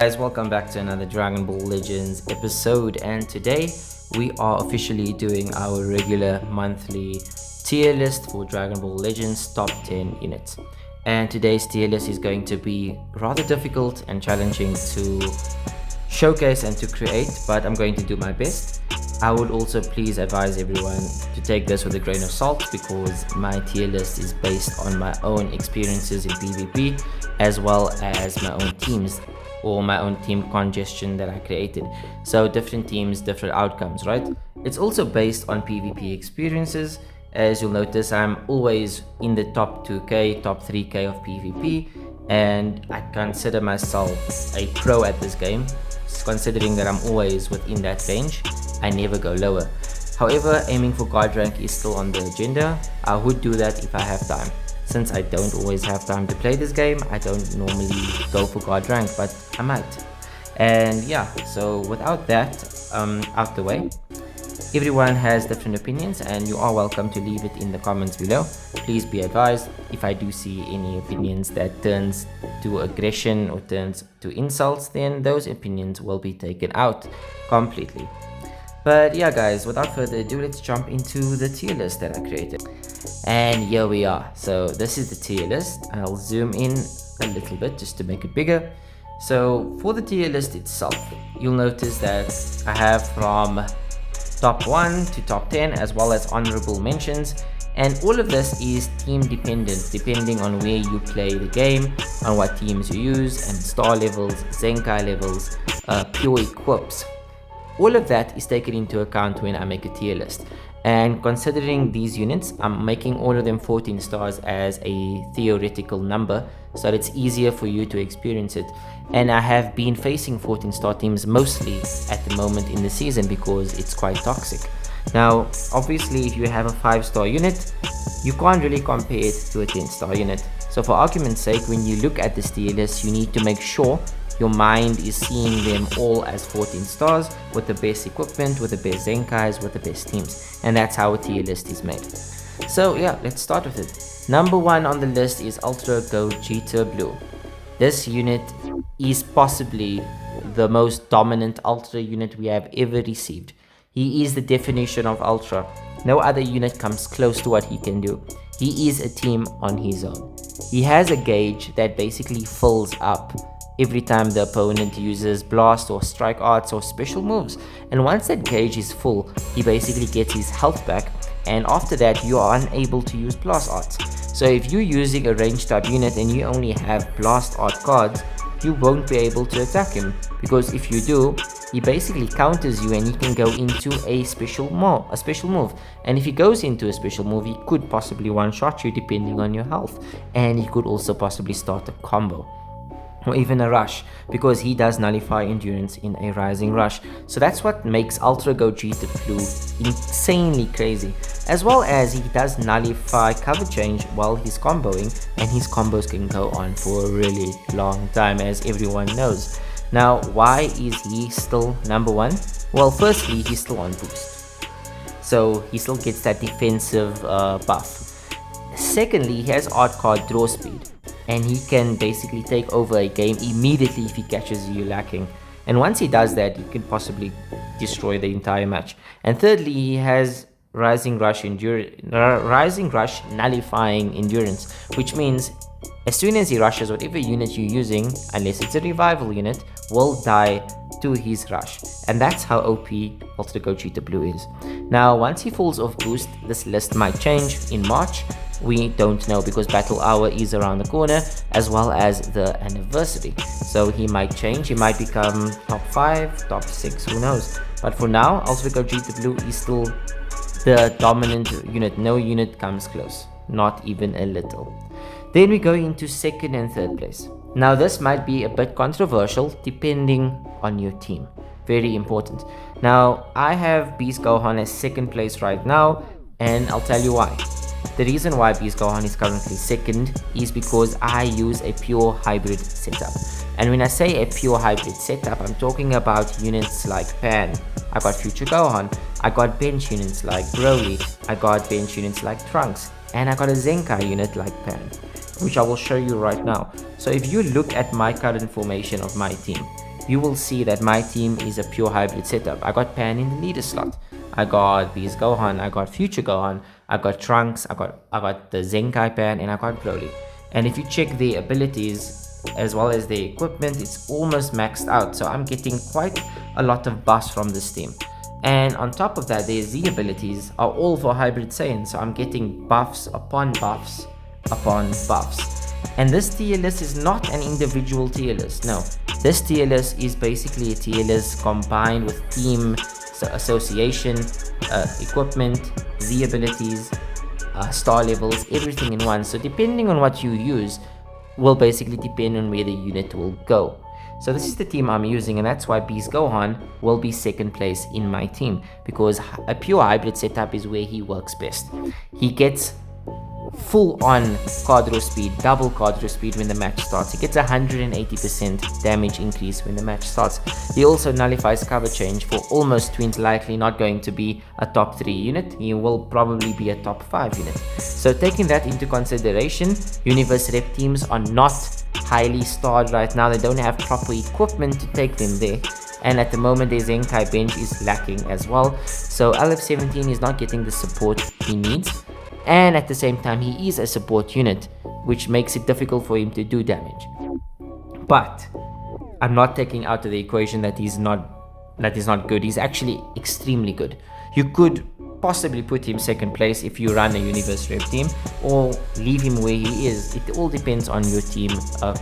Guys, welcome back to another Dragon Ball Legends episode, and today we are officially doing our regular monthly tier list for Dragon Ball Legends top 10 units. And today's tier list is going to be rather difficult and challenging to showcase and to create, but I'm going to do my best. I would also please advise everyone to take this with a grain of salt, because my tier list is based on my own experiences in PvP as well as my own teams or my own team congestion that I created. So different teams, different outcomes, right? It's also based on PvP experiences. As you'll notice, I'm always in the top 2k, top 3k of PvP, and I consider myself a pro at this game, considering that I'm always within that range. I never go lower. However, aiming for God rank is still on the agenda. I would do that if I have time. Since I don't always have time to play this game, I don't normally go for God rank, but I might. And yeah, so without that out the way, everyone has different opinions and you are welcome to leave it in the comments below. Please be advised, if I do see any opinions that turns to aggression or turns to insults, then those opinions will be taken out completely. But yeah guys, without further ado, let's jump into the tier list that I created. And here we are. So this is the tier list. I'll zoom in a little bit just to make it bigger. So for the tier list itself, you'll notice that I have from top 1 to top 10 as well as honorable mentions, and all of this is team dependent, depending on where you play the game, on what teams you use, and star levels, Zenkai levels, pure equips. All of that is taken into account when I make a tier list. And considering these units, I'm making all of them 14 stars as a theoretical number, so that it's easier for you to experience it. And I have been facing 14 star teams mostly at the moment in the season because it's quite toxic. Now obviously if you have a 5-star unit, you can't really compare it to a 10-star unit. So for argument's sake, when you look at this tier list, you need to make sure your mind is seeing them all as 14 stars with the best equipment, with the best Zenkais, with the best teams. And that's how a tier list is made. So yeah, let's start with it. Number 1 on the list is Ultra Gogeta Blue. This unit is possibly the most dominant Ultra unit we have ever received. He is the definition of Ultra. No other unit comes close to what he can do. He is a team on his own. He has a gauge that basically fills up every time the opponent uses blast or strike arts or special moves, and once that gauge is full, he basically gets his health back, and after that you are unable to use blast arts. So if you're using a range type unit and you only have blast art cards, you won't be able to attack him, because if you do, he basically counters you and he can go into a special move, and if he goes into a special move, he could possibly one-shot you depending on your health, and he could also possibly start a combo or even a rush, because he does nullify endurance in a rising rush. So that's what makes Ultra Gogeta Blue insanely crazy, as well as he does nullify cover change while he's comboing, and his combos can go on for a really long time, as everyone knows. Now why is he still number 1? Well, firstly, he's still on boost, so he still gets that defensive buff. Secondly, he has art card draw speed, and he can basically take over a game immediately if he catches you lacking. And once he does that, he can possibly destroy the entire match. And thirdly, he has Rising Rush nullifying endurance, which means as soon as he rushes, whatever unit you're using, unless it's a revival unit, will die to his rush. And that's how OP Ultra Gogeta Blue is. Now once he falls off boost, this list might change in March. We don't know, because battle hour is around the corner, as well as the anniversary. So he might change, he might become top 5, top 6, who knows. But for now, Ultra Gogeta Blue is still the dominant unit. No unit comes close, not even a little. Then we go into 2nd and 3rd place. Now this might be a bit controversial depending on your team. Very important. Now I have Beast Gohan as 2nd place right now, and I'll tell you why. The reason why Beast Gohan is currently 2nd is because I use a pure hybrid setup. And when I say a pure hybrid setup, I'm talking about units like Pan. I got Future Gohan. I got bench units like Broly. I got bench units like Trunks. And I got a Zenkai unit like Pan, which I will show you right now. So if you look at my current formation of my team, you will see that my team is a pure hybrid setup. I got Pan in the leader slot. I got Beast Gohan, I got Future Gohan, I got Trunks, I got the Zenkai Pan, and I got Broly. And if you check the abilities as well as the equipment, it's almost maxed out. So I'm getting quite a lot of buffs from this team. And on top of that, the Z abilities are all for Hybrid Saiyan. So I'm getting buffs upon buffs upon buffs. And this tier list is not an individual tier list. No, this tier list is basically a tier list combined with team association, equipment, Z abilities, star levels, everything in one. So depending on what you use will basically depend on where the unit will go. So this is the team I'm using, and that's why Beast Gohan will be second place in my team, because a pure hybrid setup is where he works best. He gets full on card draw speed, double card draw speed when the match starts. He gets 180% damage increase when the match starts. He also nullifies cover change for almost twins, likely not going to be a top 3 unit. He will probably be a top 5 unit. So taking that into consideration, Universe Rep teams are not highly starred right now. They don't have proper equipment to take them there. And at the moment, their Zenkai bench is lacking as well. So LF17 is not getting the support he needs. And at the same time, he is a support unit, which makes it difficult for him to do damage. But I'm not taking out of the equation that he's not good. He's actually extremely good. You could possibly put him second place if you run a Universe Rep team, or leave him where he is. It all depends on your team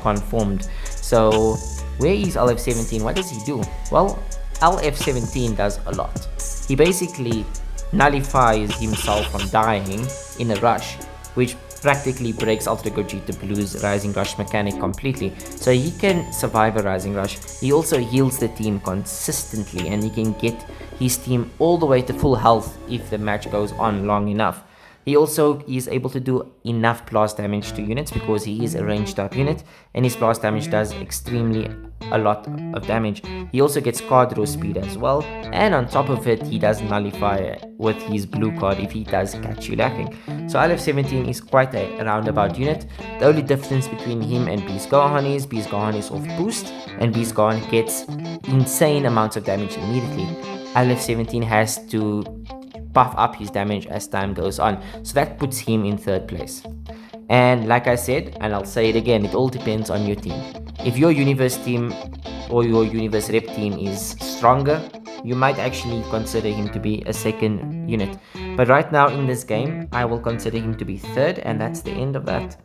conformed. So where is LF17? What does he do? Well, LF17 does a lot. He basically nullifies himself from dying in a rush, which practically breaks Ultra Gogeta Blue's Rising Rush mechanic completely. So he can survive a Rising Rush. He also heals the team consistently, and he can get his team all the way to full health if the match goes on long enough. He also is able to do enough blast damage to units because he is a ranged type unit, and his blast damage does extremely a lot of damage. He also gets card draw speed as well, and on top of it, he does nullify with his blue card if he does catch you lacking. So LF17 is quite a roundabout unit. The only difference between him and Beast Gohan is off boost, and Beast Gohan gets insane amounts of damage immediately. LF17 has to buff up his damage as time goes on, so that puts him in third place. And like I said, and I'll say it again, it all depends on your team. If your universe team or your universe rep team is stronger, you might actually consider him to be a second unit. But right now in this game, I will consider him to be third, and that's the end of that.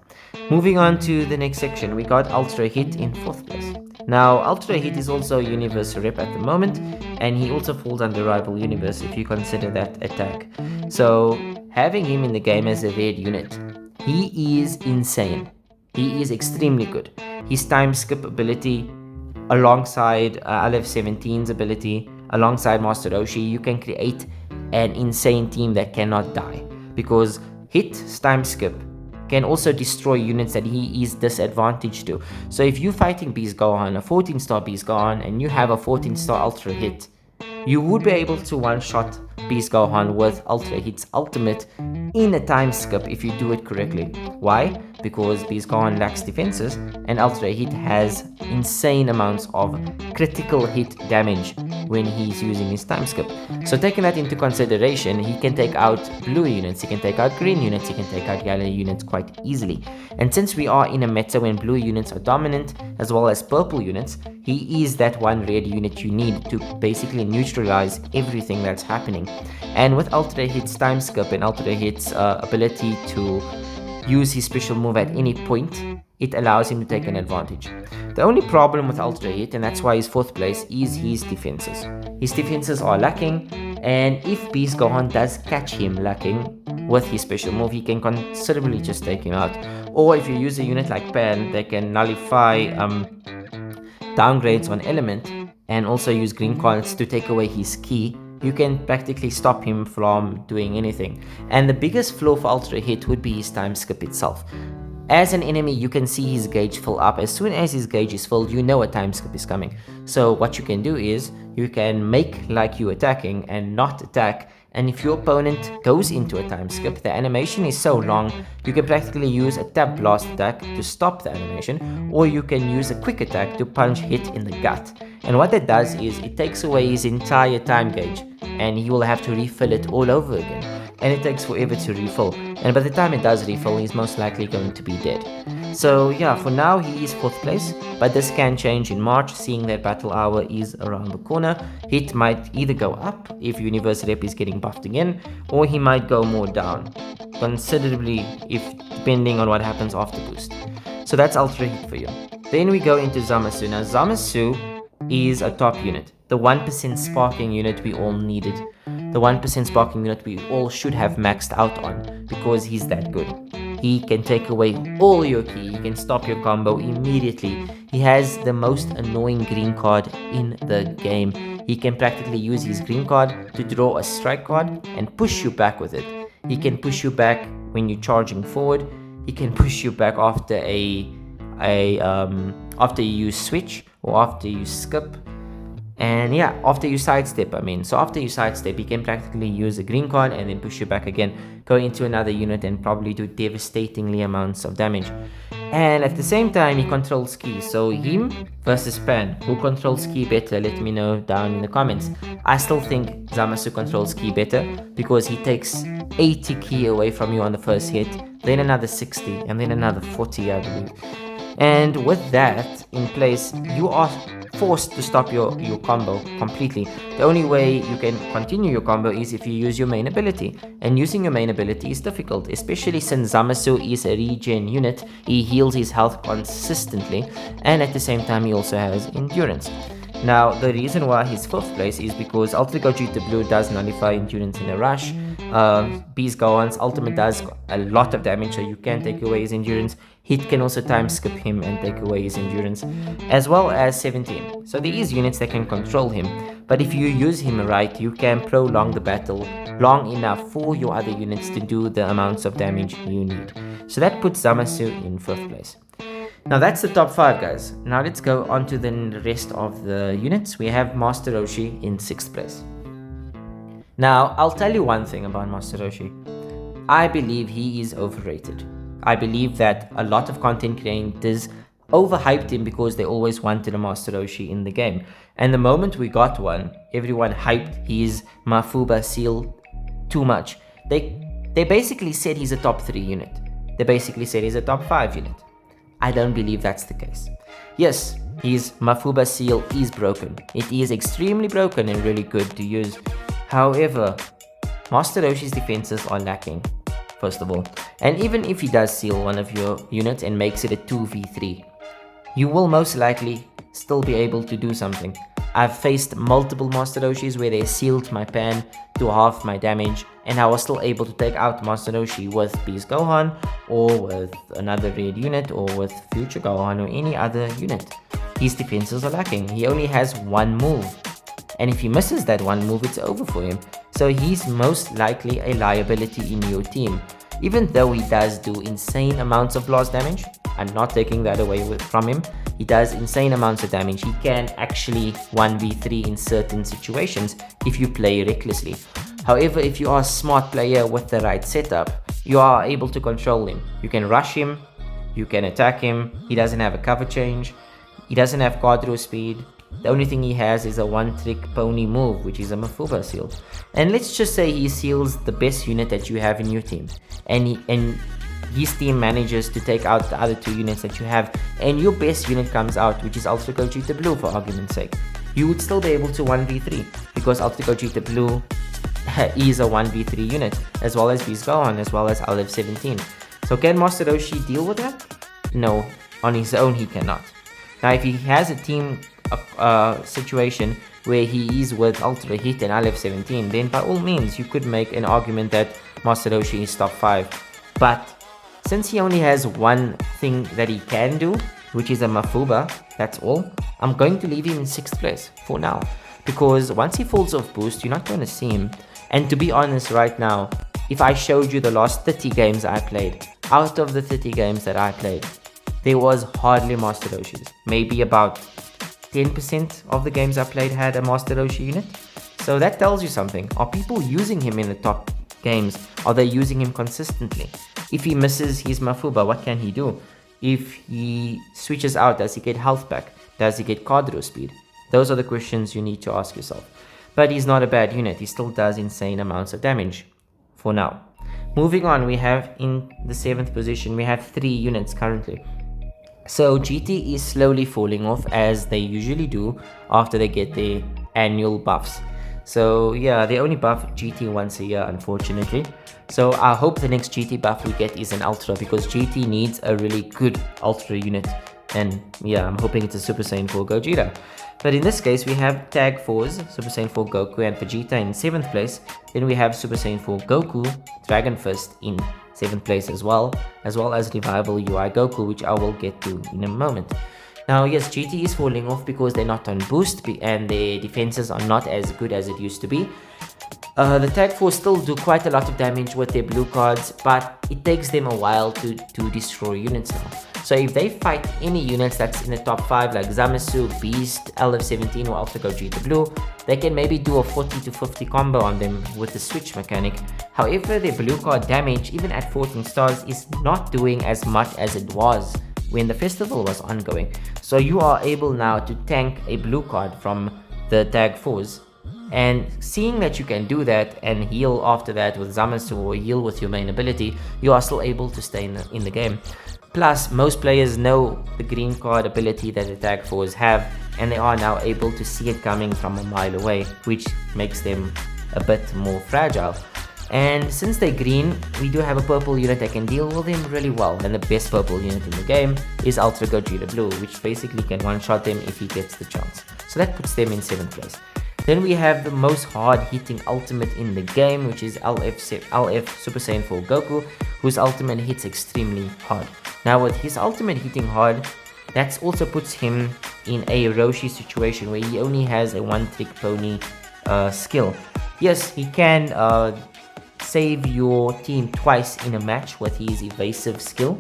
Moving on to the next section, we got Ultra Hit in fourth place. Now, Ultra Hit is also a universe rep at the moment, and he also falls under Rival Universe if you consider that attack. So, having him in the game as a red unit, he is insane. He is extremely good. His time skip ability, alongside LF17's ability, alongside Master Roshi, you can create an insane team that cannot die. Because Hit's time skip can also destroy units that he is disadvantaged to. So if you're fighting Beast Gohan, a 14-star Beast Gohan, and you have a 14-star Ultra Hit, you would be able to one-shot Beast Gohan with Ultra Hit's ultimate in a time skip if you do it correctly. Why? Because Beast Gohan lacks defenses, and Ultra Hit has insane amounts of critical hit damage when he's using his time skip. So taking that into consideration, he can take out blue units, he can take out green units, he can take out yellow units quite easily. And since we are in a meta when blue units are dominant as well as purple units, he is that one red unit you need to basically neutralize everything that's happening. And with Ultra Hit's time skip and Ultra Hit's ability to use his special move at any point, it allows him to take an advantage. The only problem with Ultra Hit, and that's why he's fourth place, is his defenses. His defenses are lacking, and if Beast Gohan does catch him lacking with his special move, he can considerably just take him out. Or if you use a unit like Pan, they can nullify downgrades on element and also use green cards to take away his key. You can practically stop him from doing anything. And the biggest flaw for Ultra Hit would be his time skip itself. As an enemy, you can see his gauge fill up. As soon as his gauge is filled, you know a time skip is coming. So what you can do is, you can make like you attacking and not attack, and if your opponent goes into a time skip, the animation is so long, you can practically use a tap blast attack to stop the animation, or you can use a quick attack to punch hit in the gut. And what that does is it takes away his entire time gauge, and he will have to refill it all over again, and it takes forever to refill, and by the time it does refill, he's most likely going to be dead. So yeah, for now he is 4th place, but this can change in March, seeing that battle hour is around the corner. Hit might either go up if universe rep is getting buffed again, or he might go more down considerably if depending on what happens after boost. So that's ultra hit for you. Then we go into Zamasu. Now Zamasu is a top unit, the 1% sparking unit we all needed, the 1% sparking unit we all should have maxed out on, because he's that good. He can take away all your ki, he can stop your combo immediately. He has the most annoying green card in the game. He can practically use his green card to draw a strike card and push you back with it. He can push you back when you're charging forward. He can push you back after after you use switch or after you skip. And yeah, after you sidestep, So after you sidestep, he can practically use a green card and then push you back again, go into another unit and probably do devastatingly amounts of damage. And at the same time, he controls ki. So him versus Pan, who controls ki better? Let me know down in the comments. I still think Zamasu controls ki better, because he takes 80 ki away from you on the first hit, then another 60, and then another 40, I believe. And with that in place, you are forced to stop your combo completely. The only way you can continue your combo is if you use your main ability, and using your main ability is difficult, especially since Zamasu is a regen unit. He heals his health consistently, and at the same time he also has endurance. Now the reason why he's 5th place is because Ultra Gogeta Blue does nullify endurance in a rush. Beast Gohan's ultimate does a lot of damage, so you can take away his endurance. Hit can also time skip him and take away his endurance, as well as 17. So there is units that can control him, but if you use him right, you can prolong the battle long enough for your other units to do the amounts of damage you need. So that puts Zamasu in 5th place. Now that's the top 5, guys. Now let's go on to the rest of the units. We have Master Roshi in 6th place. Now I'll tell you one thing about Master Roshi. I believe he is overrated. I believe that a lot of content creators overhyped him because they always wanted a Master Roshi in the game. And the moment we got one, everyone hyped his Mafuba seal too much. They basically said he's a top 3 unit. They basically said he's a top 5 unit. I don't believe that's the case. Yes, his Mafuba seal is broken. It is extremely broken and really good to use. However, Master Roshi's defenses are lacking, first of all. And even if he does seal one of your units and makes it a 2v3, you will most likely still be able to do something. I've faced multiple Master Roshis where they sealed my pan to half my damage, and I was still able to take out Master Roshi with Beast Gohan, or with another red unit, or with Future Gohan, or any other unit. His defenses are lacking. He only has one move, and if he misses that one move, it's over for him. So he's most likely a liability in your team. Even though he does do insane amounts of blast damage, I'm not taking that away from him. He does insane amounts of damage. He can actually 1v3 in certain situations if you play recklessly. However, if you are a smart player with the right setup, you are able to control him. You can rush him, you can attack him. He doesn't have a cover change, he doesn't have card draw speed. The only thing he has is a one-trick pony move, which is a Mafuba seal. And let's just say he seals the best unit that you have in your team, and his team manages to take out the other 2 units that you have, and your best unit comes out, which is Ultra Gogeta Blue, for argument's sake. You would still be able to 1v3, because Ultra Gogeta Blue is a 1v3 unit, as well as Beast Gohan, as well as LF17. So can Master Roshi deal with that? No, on his own he cannot. Now if he has a team situation where he is with Ultra Hit and LF17, then by all means you could make an argument that Master Roshi is top 5. But since he only has one thing that he can do, which is a Mafuba, that's all, I'm going to leave him in 6th place for now. Because once he falls off boost, you're not going to see him. And to be honest right now, if I showed you the last 30 games I played, out of the 30 games that I played, there was hardly Master Roshis. Maybe about 10% of the games I played had a Master Roshi unit. So that tells you something. Are people using him in the top games? Are they using him consistently? If he misses his Mafuba, what can he do? If he switches out, does he get health back? Does he get card draw speed? Those are the questions you need to ask yourself. But he's not a bad unit. He still does insane amounts of damage for now. Moving on, we have in the 7th position, we have 3 units currently. So GT is slowly falling off, as they usually do after they get their annual buffs. So yeah, they only buff GT once a year, unfortunately. So I hope the next GT buff we get is an Ultra, because GT needs a really good Ultra unit. And yeah, I'm hoping it's a Super Saiyan 4 Gogeta. But in this case, we have Tag 4's Super Saiyan 4 Goku and Vegeta in 7th place. Then we have Super Saiyan 4 Goku, Dragonfist in 7th place as well as Revival UI Goku, which I will get to in a moment. Now yes, GT is falling off because they're not on boost and their defenses are not as good as it used to be. The Tag 4 still do quite a lot of damage with their blue cards, but it takes them a while to destroy units now. So if they fight any units that's in the top 5 like Zamasu, Beast, LF17 or Ultra Gogeta Blue, they can maybe do a 40 to 50 combo on them with the switch mechanic. However, their blue card damage, even at 14 stars, is not doing as much as it was when the festival was ongoing. So you are able now to tank a blue card from the Tag 4s. And seeing that you can do that and heal after that with Zamasu or heal with your main ability, you are still able to stay in the game. Plus, most players know the green card ability that the Tag 4s have, and they are now able to see it coming from a mile away, which makes them a bit more fragile. And since they're green, we do have a purple unit that can deal with them really well, and the best purple unit in the game is Ultra Gogeta Blue, which basically can one-shot them if he gets the chance. So that puts them in 7th place. Then we have the most hard-hitting ultimate in the game, which is LF Super Saiyan 4 Goku, whose ultimate hits extremely hard. Now with his ultimate hitting hard, that also puts him in a Roshi situation where he only has a one-trick pony skill. Yes, he can save your team twice in a match with his evasive skill,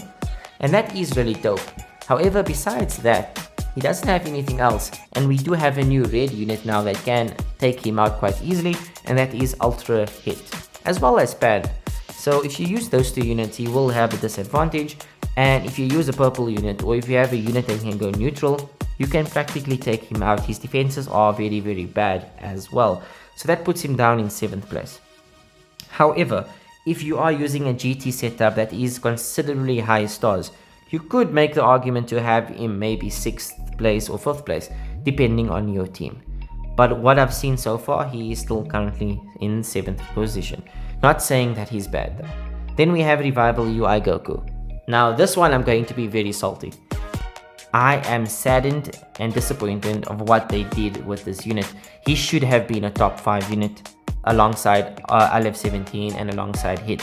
and that is really dope. However, besides that, he doesn't have anything else, and we do have a new red unit now that can take him out quite easily, and that is Ultra Hit, as well as Pad. So if you use those 2 units, he will have a disadvantage, and if you use a purple unit, or if you have a unit that can go neutral, you can practically take him out. His defenses are very, very bad as well, so that puts him down in 7th place. However, if you are using a GT setup that is considerably high stars, you could make the argument to have him maybe 6th place or 5th place, depending on your team. But what I've seen so far, he is still currently in 7th position. Not saying that he's bad though. Then we have Revival UI Goku. Now this one I'm going to be very salty. I am saddened and disappointed of what they did with this unit. He should have been a top 5 unit alongside LF17 and alongside Hit.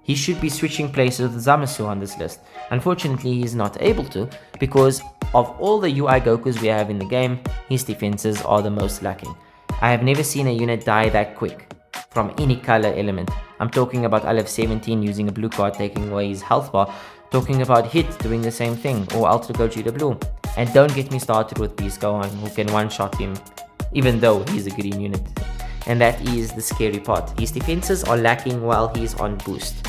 He should be switching places with Zamasu on this list. Unfortunately, he is not able to, because of all the UI Gokus we have in the game, his defenses are the most lacking. I have never seen a unit die that quick from any color element. I'm talking about LF17 using a blue card taking away his health bar, talking about Hit doing the same thing, or Ultra Gogeta Blue. And don't get me started with Beast Gohan, who can one-shot him even though he's a green unit. And that is the scary part. His defenses are lacking while he's on boost.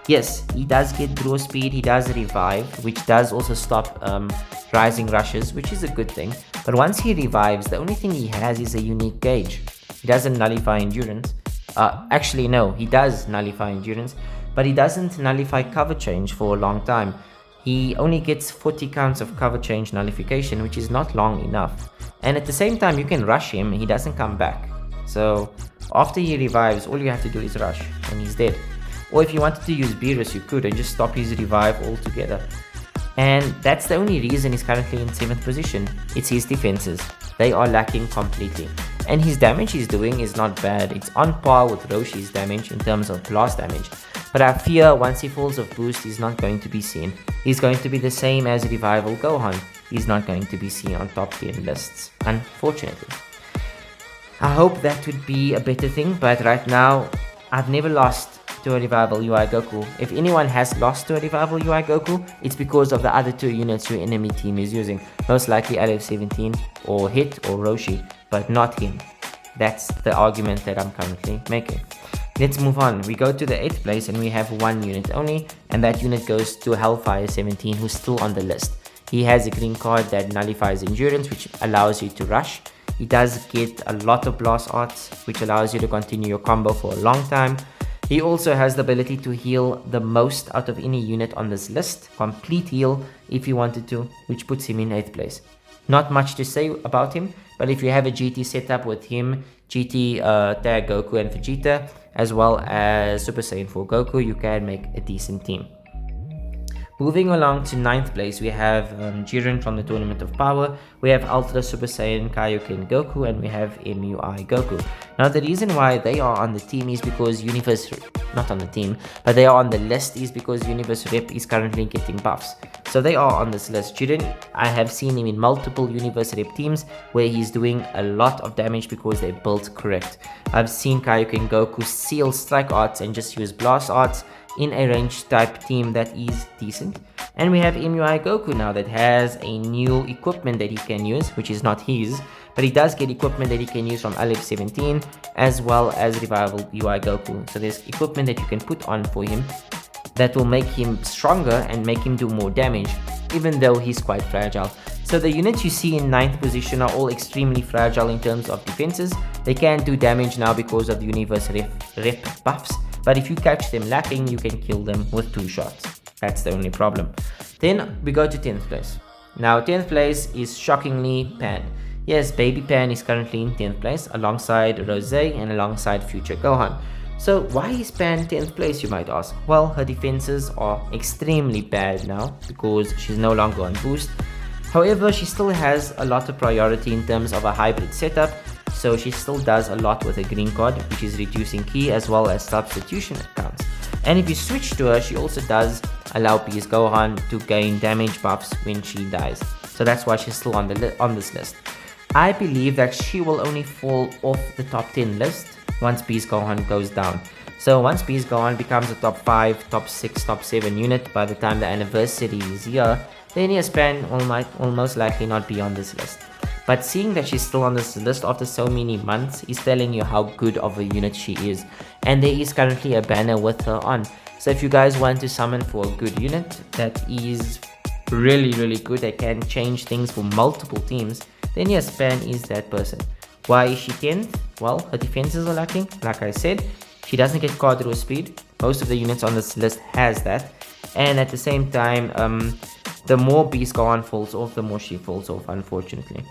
Yes, he does get draw speed, he does revive, which does also stop rising rushes, which is a good thing. But once he revives, the only thing he has is a unique gauge. He doesn't nullify endurance. Actually, no, he does nullify endurance, but he doesn't nullify cover change for a long time. He only gets 40 counts of cover change nullification, which is not long enough. And at the same time, you can rush him, he doesn't come back. So after he revives, all you have to do is rush, and he's dead. Or if you wanted to use Beerus, you could and just stop his revive altogether. And that's the only reason he's currently in 7th position. It's his defenses. They are lacking completely. And his damage he's doing is not bad. It's on par with Roshi's damage in terms of blast damage. But I fear once he falls off boost, he's not going to be seen. He's going to be the same as Revival Gohan. He's not going to be seen on top 10 lists, unfortunately. I hope that would be a better thing, but right now, I've never lost to a Revival UI Goku. If anyone has lost to a Revival UI Goku, it's because of the other 2 units your enemy team is using. Most likely LF17 or Hit or Roshi, but not him. That's the argument that I'm currently making. Let's move on. We go to the 8th place and we have one unit only, and that unit goes to Hellfire 17, who's still on the list. He has a green card that nullifies endurance, which allows you to rush. He does get a lot of blast arts, which allows you to continue your combo for a long time. He also has the ability to heal the most out of any unit on this list, complete heal if you wanted to, which puts him in 8th place. Not much to say about him, but if you have a GT setup with him, GT tag Goku and Vegeta, as well as Super Saiyan 4 Goku, you can make a decent team. Moving along to 9th place, we have Jiren from the Tournament of Power, we have Ultra Super Saiyan Kaioken Goku, and we have MUI Goku. Now the reason why they are on the team is because Universe, not on the team, but they are on the list is because Universe Rep is currently getting buffs. So they are on this list. Jiren, I have seen him in multiple Universe Rep teams where he's doing a lot of damage because they're built correct. I've seen Kaioken Goku seal strike arts and just use blast arts in a range type team that is decent. And we have MUI Goku now that has a new equipment that he can use, which is not his, but he does get equipment that he can use from LF17 as well as Revival UI Goku. So there's equipment that you can put on for him that will make him stronger and make him do more damage, even though he's quite fragile. So the units you see in 9th position are all extremely fragile in terms of defenses. They can't do damage now because of the Universe Rep buffs, but if you catch them lacking, you can kill them with 2 shots. That's the only problem. Then we go to 10th place. Now 10th place is shockingly Pan. Yes, Baby Pan is currently in 10th place alongside Rose and alongside Future Gohan. So why is Pan 10th place, you might ask? Well, her defenses are extremely bad now because she's no longer on boost. However, she still has a lot of priority in terms of a hybrid setup, so she still does a lot with a green card, which is reducing ki as well as substitution counts. And if you switch to her, she also does allow Beast Gohan to gain damage buffs when she dies. So that's why she's still on this list. I believe that she will only fall off the top 10 list once Beast Gohan goes down. So once Beast Gohan becomes a top 5, top 6, top 7 unit by the time the anniversary is here, then yes, Pan will most likely not be on this list. But seeing that she's still on this list after so many months is telling you how good of a unit she is. And there is currently a banner with her on. So if you guys want to summon for a good unit that is really good, that can change things for multiple teams, then yes, Pan is that person. Why is she 10th? Well, her defenses are lacking. Like I said, she doesn't get card draw speed. Most of the units on this list has that. And at the same time, the more Beast Gohan falls off, the more she falls off, unfortunately.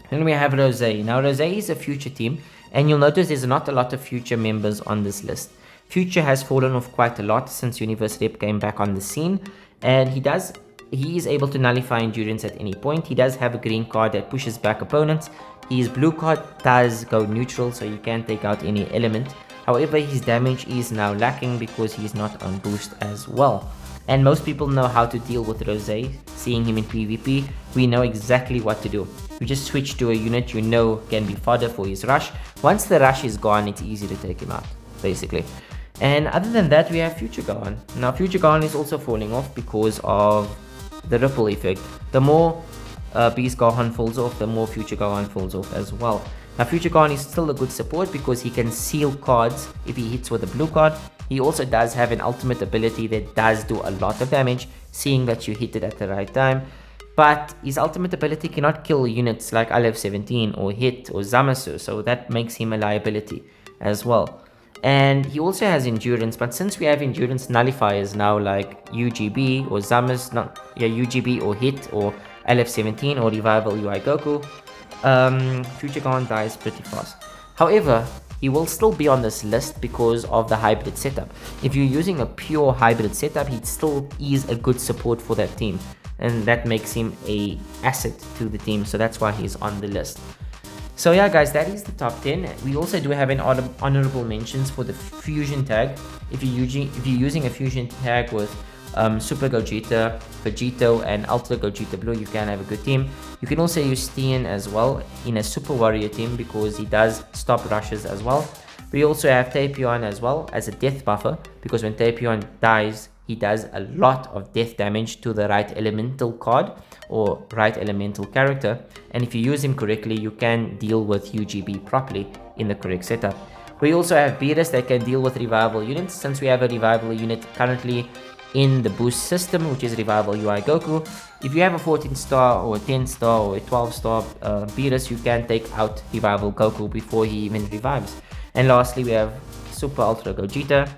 Then we have Rose. Now Rose is a future team, and you'll notice there's not a lot of future members on this list. Future has fallen off quite a lot since Universe Rep came back on the scene, and he is able to nullify endurance at any point. He does have a green card that pushes back opponents. His blue card does go neutral, so you can't take out any element. However, his damage is now lacking because he's not on boost as well. And most people know how to deal with Rose. Seeing him in PvP, we know exactly what to do. You just switch to a unit you know can be fodder for his rush. Once the rush is gone, it's easy to take him out, basically. And other than that, we have Future Gohan. Now Future Gohan is also falling off because of the ripple effect. The more Beast Gohan falls off, the more Future Gohan falls off as well. Now Future Gohan is still a good support because he can seal cards if he hits with a blue card. He also does have an ultimate ability that does do a lot of damage, seeing that you hit it at the right time. But his ultimate ability cannot kill units like LF17 or Hit or Zamasu, so that makes him a liability as well. And he also has endurance, but since we have endurance nullifiers now like UGB or UGB or Hit or LF17 or Revival UI Goku, Future Gohan dies pretty fast. However, he will still be on this list because of the hybrid setup. If you're using a pure hybrid setup, he still is a good support for that team, and that makes him a asset to the team, so that's why he's on the list. So yeah guys, that is the top 10. We also do have an honorable mentions for the fusion tag. If you're using a fusion tag with Super Gogeta, Vegito and Ultra Gogeta Blue, you can have a good team. You can also use Tien as well in a Super Warrior team because he does stop rushes as well. We also have Tapion as well as a death buffer because when Tapion dies, he does a lot of death damage to the right elemental card or right elemental character, and if you use him correctly, you can deal with UGB properly in the correct setup. We also have Beerus that can deal with revival units. Since we have a revival unit currently in the boost system, which is Revival UI Goku, if you have a 14 star or a 10 star or a 12 star Beerus, you can take out Revival Goku before he even revives. And lastly, we have Super Ultra Gogeta,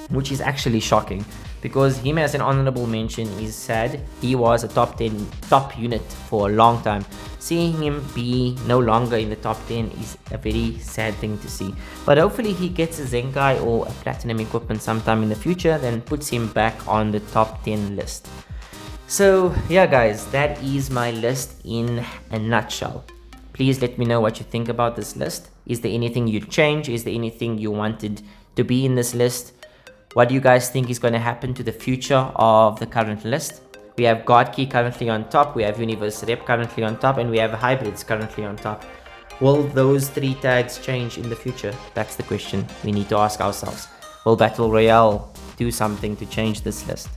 which is actually shocking because him as an honorable mention is sad. He was a top 10 top unit for a long time. Seeing him be no longer in the top 10 is a very sad thing to see, but hopefully he gets a Zenkai or a platinum equipment sometime in the future, then puts him back on the top 10 list. So yeah guys, that is my list in a nutshell. Please let me know what you think about this list. Is there anything you'd change? Is there anything you wanted to be in this list? What do you guys think is going to happen to the future of the current list? We have God Key currently on top, we have Universe Rep currently on top, and we have Hybrids currently on top. Will those three tags change in the future? That's the question we need to ask ourselves. Will Battle Royale do something to change this list?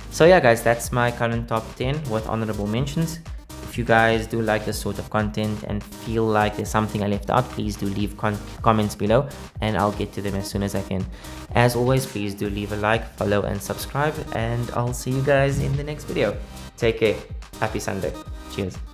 So yeah guys, that's my current top 10 with honorable mentions. If you guys do like this sort of content and feel like there's something I left out, please do leave comments below and I'll get to them as soon as I can. As always, please do leave a like, follow and subscribe, and I'll see you guys in the next video. Take care. Happy Sunday. Cheers.